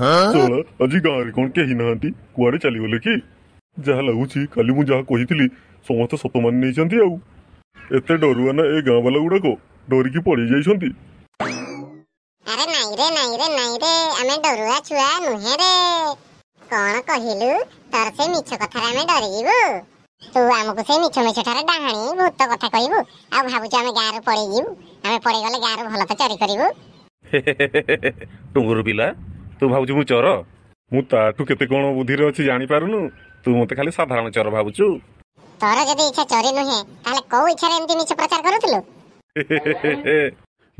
ଶଳା ଆଜି ଗାଁରେ କଣ କେହି ନାହାନ୍ତି କୁଆଡେ ଚାଲିଗଲେ କି? ଯାହା ଲାଗୁଛି କାଲି ମୁଁ ଯାହା କହିଥିଲି ସମସ୍ତେ ସତ ମାନି ନେଇଛନ୍ତି। ଆଉ ଏତେ ଡରୁଆ ନା ଏ ଗାଁ ବାଲା ଗୁଡାକ ଡରିକି ପଳେଇ ଯାଇଛନ୍ତି। ଆରେ ନାଇଁ ରେ ଆମେ ଡରୁଆ ଛୁଆ ନୁହେଁ ରେ। କଣ କହିଲୁ ତୋର ସେଇ ମିଛ କଥାରେ ଆମେ ଡରିଯିବୁ? ତୁ ଆମକୁ ସେଇ ମିଛ ଠାରେ ଡାହାଣୀ ଭୂତ କଥା କହିବୁ ଆଉ ଭାବୁଛୁ ଆମେ ଗାଁରୁ ପଳେଇ ଯିବୁ? ଆମେ ପଳେଇଗଲେ ଗାଁରୁ ଭଲ ତ ଚୋରି କରିବୁ। ଟୁଙ୍ଗୁରୁ ପିଲା ତୁ ଭାବୁଛୁ ମୁଁ ଚୋର? ମୁଁ ତାଠୁ କେତେ କଣ ବୁଦ୍ଧିରେ ଅଛି ଜାଣିପାରୁନୁ? ତୁ ମତେ ଖାଲି ସାଧାରଣ ଚୋର ଭାବୁଛୁ। ତୋର ଯଦି ଇଚ୍ଛା ଚୋରି ନୁହେଁ ତାହେଲେ କୋଉ ଇଚ୍ଛାରେ ଏମିତି ମିଛ ପ୍ରଚାର କରୁଥିଲୁ?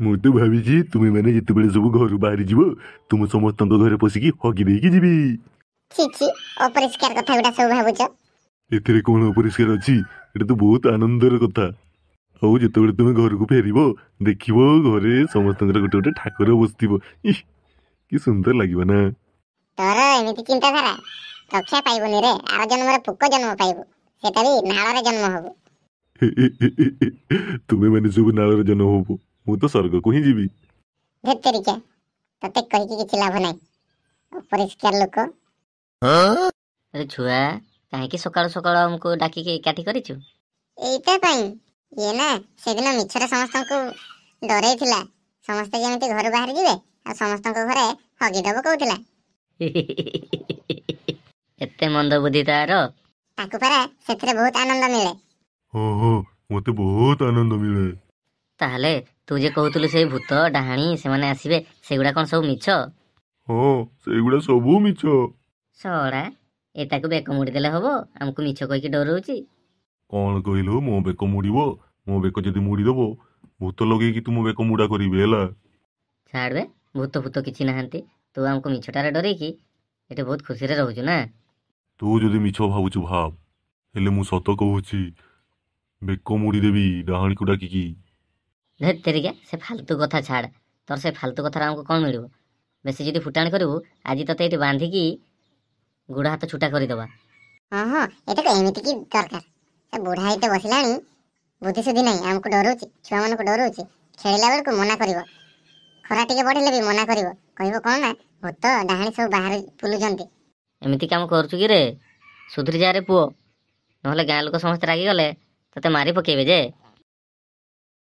ମୁଁ ତ ଭାବିଛି ତୁମେ ମାନେ ଯେତେବେଳେ ସବୁ ଘରୁ ବାହାରି ଯିବ ତୁମ ସମସ୍ତଙ୍କ ଘରେ ପଶିକି ହଗି ଦେଇକି ଯିବି। ଛି ଅପରିଷ୍କାର କଥା ଗୁଡା ସବୁ ଭାବୁଛ। ଏଥିରେ କଣ ଅପରିଷ୍କାର ଅଛି? ଏଟା ତ ବହୁତ ଆନନ୍ଦର କଥା। ଆଉ ଯେତେବେଳେ ତୁମେ ଘରକୁ ଫେରିବ ଦେଖିବ ଘରେ ସମସ୍ତଙ୍କର ଗୋଟେ ଗୋଟେ ଠାକୁର ବସିଥିବ। ଇህ କି ସୁନ୍ଦର ଲାଗିବ ନା। ତୋର ଏମିତି ଚିନ୍ତାଧାରା ରକ୍ଷା ପାଇବୁନି ରେ। ଆର ଜନ୍ମରେ ପୋକ ଜନ୍ମ ପାଇବୁ, ସେଟା ବି ନାଳରେ ଜନ୍ମ ହବୁ। ତୁମେ ମାନେ ସବୁ ନାଳରେ ଜନ୍ମ ହବ, ମୁଁ ତ ସ୍ୱର୍ଗକୁ ହିଁ ଯିବି। ଧେତେରିକା ତତେ କହିକି କିଛି ଲାଭ ନାହିଁ, ଅପରିଷ୍କାର ଲୋକ। ଆରେ ଛୁଆ କାହିଁକି ସକାଳୁ ସକାଳୁ ଆମକୁ ଡାକିକି ଏକାଠି କରିଛୁ? ଏଇଟା ପାଇଁ ଇଏ ନା ସେଦିନ ମିଛରେ ସମସ୍ତଙ୍କୁ ଡରେଇଥିଲା, ସମସ୍ତେ ଯେମିତି ଘରୁ ବାହାରି ଯିବେ ଆଉ ସମସ୍ତଙ୍କ ଘରେ ହଗିଦବ କହୁଥିଲା। ଏତେ ମନ୍ଦ ବୁଦ୍ଧି ତାର? ତାକୁ ପରା ସେଥିରେ ବହୁତ ଆନନ୍ଦ ମିଳେ। ହଁ ମତେ ବହୁତ ଆନନ୍ଦ ମିଳେ। ତାହେଲେ ତୁ ଯେ କହୁଥିଲୁ ସେଇ ଭୂତ ଡାହାଣୀ ସେମାନେ ଆସିବେ, ସେଗୁଡା କଣ ସବୁ ମିଛ? ହଁ ସେଇଗୁଡା ସବୁ ମିଛ। ଶଳା ଏଟାକୁ ବେକ ମୁଡି ଦେଲେ ହବ? ଆମକୁ ମିଛ କହିକି ଡରଉଛି। କଣ କହିଲୁ? ମୋ ବେକ ମୁଡିବ? ମୋ ବେକ ଯଦି ମୁଡିଦବ ଭୂତ ଲଗେଇକି ତୁ ମୋ ବେକ ମୁଡା କରିବି ହେଲା। ଛାଡ ବେ, ଭୂତ ଫୂତ କିଛି ନାହାନ୍ତି। ତୁ ଆମକୁ ମିଛଟାରେ ଡରେଇକି ଏଠି ବହୁତ ଖୁସିରେ ରହୁଛୁ ନା? ତୁ ଯଦି ମିଛ ଭାବୁଛୁ ଭାବ, ହେଲେ ମୁଁ ସତ କହୁଛି। ବେକ ମୁଡିଦେବି ଡାହାଣୀକୁ ଡାକିକି। ଧେତେରିକା ସେ ଫାଲତୁ କଥା ଛାଡ। ତୋର ସେ ଫାଲତୁ କଥାରେ ଆମକୁ କଣ ମିଳିବ? ବେଶୀ ଯଦି ଫୁଟାଣି କରିବୁ ଆଜି ତତେ ଏଠି ବାନ୍ଧିକି ଗୋଡ଼ ହାତ ଛୁଟା କରିଦବା। ହଁ ଏଟା ତ ଏମିତି କି ଦରକାର। ସେ ବୁଢା ଏଇଠି ବସିଲାଣି, ବୁଦ୍ଧି ସୁଦ୍ଧି ନାହିଁ, ଆମକୁ ଡରଉଛି, ଛୁଆମାନଙ୍କୁ ଡରଉଛି। ଖେଳିଲା ବେଳକୁ ମନା କରିବ, ଖରା ଟିକେ ବଢିଲେ ବି ମନା କରିବ। କହିବ କଣ ନା ଭୂତ ଡାହାଣୀ ସବୁ ବାହାରେ ବୁଲୁଛନ୍ତି। ଏମିତି କାମ କରୁଛୁ କି ରେ? ସୁଧୁରି ଯା ରେ ପୁଅ, ନହେଲେ ଗାଁ ଲୋକ ସମସ୍ତେ ରାଗିଗଲେ ତତେ ମାରି ପକେଇବେ ଯେ।